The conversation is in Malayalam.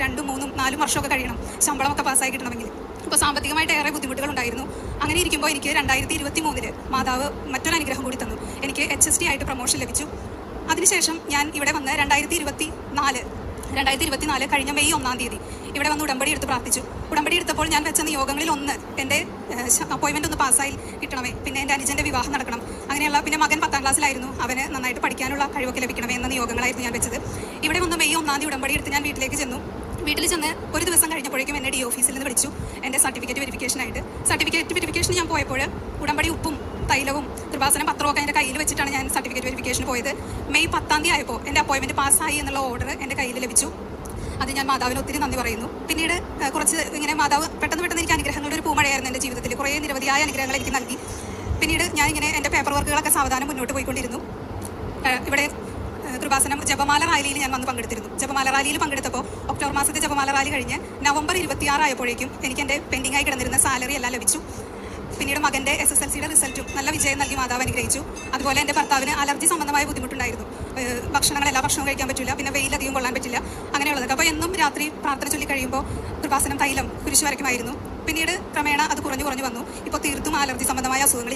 2, 3, 4 വർഷമൊക്കെ കഴിയണം ശമ്പളമൊക്കെ പാസ്സായി കിട്ടണമെങ്കിൽ. അപ്പോൾ സാമ്പത്തികമായിട്ട് ഏറെ ബുദ്ധിമുട്ടുകളുണ്ടായിരുന്നു. അങ്ങനെ ഇരിക്കുമ്പോൾ എനിക്ക് 2023 മാതാവ് മറ്റൊരു അനുഗ്രഹം കൂടി തന്നു. എനിക്ക് HST ആയിട്ട് പ്രൊമോഷൻ ലഭിച്ചു. അതിനുശേഷം ഞാൻ ഇവിടെ വന്ന് 2024 കഴിഞ്ഞ മെയ് 1-ാം തീയതി ഇവിടെ വന്ന് ഉടമ്പടി എടുത്ത് പ്രാർത്ഥിച്ചു. ഉടമ്പടി എടുത്തപ്പോൾ ഞാൻ വെച്ച നിയോഗങ്ങളിൽ ഒന്ന് എൻ്റെ അപ്പോയിൻമെൻ്റ് ഒന്ന് പാസ്സായി കിട്ടണമേ, പിന്നെ എൻ്റെ അനുജൻ്റെ വിവാഹം നടക്കണം, അങ്ങനെയുള്ള, പിന്നെ മകൻ 10ാം ക്ലാസ്സിലായിരുന്നു, അവന് നന്നായിട്ട് പഠിക്കാനുള്ള കഴിവൊക്കെ ലഭിക്കണമേ എന്ന നിയോഗങ്ങളായിരുന്നു ഞാൻ വെച്ചത്. ഇവിടെ വന്ന് മെയ് 1-ാം തീയതി ഉടമ്പടി എടുത്ത് ഞാൻ വീട്ടിലേക്ക് ചെന്നു. വീട്ടിൽ ചെന്ന് ഒരു ദിവസം കഴിഞ്ഞപ്പോഴേക്കും എന്നെ DO ഓഫീസിൽ നിന്ന് വിളിച്ചു എൻ്റെ സർട്ടിഫിക്കറ്റ് വെരിഫിക്കേഷനായിട്ട്. സർട്ടിഫിക്കറ്റ് വെരിഫിക്കേഷൻ ഞാൻ പോയപ്പോൾ ഉടമ്പടി ഉപ്പും തൈലവും കൃപാസന പത്രമൊക്കെ എൻ്റെ കയ്യിൽ വെച്ചിട്ടാണ് ഞാൻ സർട്ടിഫിക്കറ്റ് വെരിഫിക്കേഷന് പോയത്. മെയ് 10-ാം തീയതി ആയപ്പോൾ എൻ്റെ അപ്പോയിൻമെൻറ്റ് പാസ്സായി എന്നുള്ള ഓർഡർ എൻ്റെ കയ്യിൽ ലഭിച്ചു. അത് ഞാൻ മാതാവിന് ഒത്തിരി നന്ദി പറയുന്നു. പിന്നീട് കുറച്ച് ഇങ്ങനെ മാതാവ് പെട്ടെന്ന് എനിക്ക് അനുഗ്രഹങ്ങളുടെ ഒരു പൂമഴയായിരുന്നു എൻ്റെ ജീവിതത്തിൽ. കുറേ നിരവധിയായ അനുഗ്രഹങ്ങൾ എനിക്ക് നൽകി. പിന്നീട് ഞാനിങ്ങനെ എൻ്റെ പേപ്പർ വർക്കുകളൊക്കെ സാവധാനം മുന്നോട്ട് പോയിക്കൊണ്ടിരുന്നു. ഇവിടെ കൃപാസനം ജപമാല റാലിയിൽ ഞാൻ വന്ന് പങ്കെടുത്തിരുന്നു. ജപമാല റാലിയിൽ പങ്കെടുത്തപ്പോൾ ഒക്ടോബർ മാസത്തെ ജപമാല റാലി കഴിഞ്ഞ് നവംബർ 26 ആയപ്പോഴേക്കും എനിക്ക് എൻ്റെ പെൻഡിംഗ് ആയി കിടന്നിരുന്ന സാലറി എല്ലാം ലഭിച്ചു. പിന്നീട് മകൻ്റെ SSLCയുടെ റിസൾട്ടും നല്ല വിജയം നൽകി മാതാവ് അനുഗ്രഹിച്ചു. അതുപോലെ എൻ്റെ ഭർത്താവിന് അലർജി സംബന്ധമായ ബുദ്ധിമുട്ടുണ്ടായിരുന്നു. എല്ലാ ഭക്ഷണവും കഴിക്കാൻ പറ്റില്ല, പിന്നെ വെയിലധികം കൊള്ളാൻ പറ്റില്ല, അങ്ങനെയുള്ളതൊക്കെ. അപ്പോൾ എന്നും രാത്രി പ്രാർത്ഥന ചൊല്ലി കഴിയുമ്പോൾ കൃപാസനം തൈലം കുരിശ് വരയ്ക്കുമായിരുന്നു. പിന്നീട് ക്രമേണ അത് കുറഞ്ഞു വന്നു. ഇപ്പോൾ തീർത്തും അലർജി സംബന്ധമായ അസുഖങ്ങളില്ല.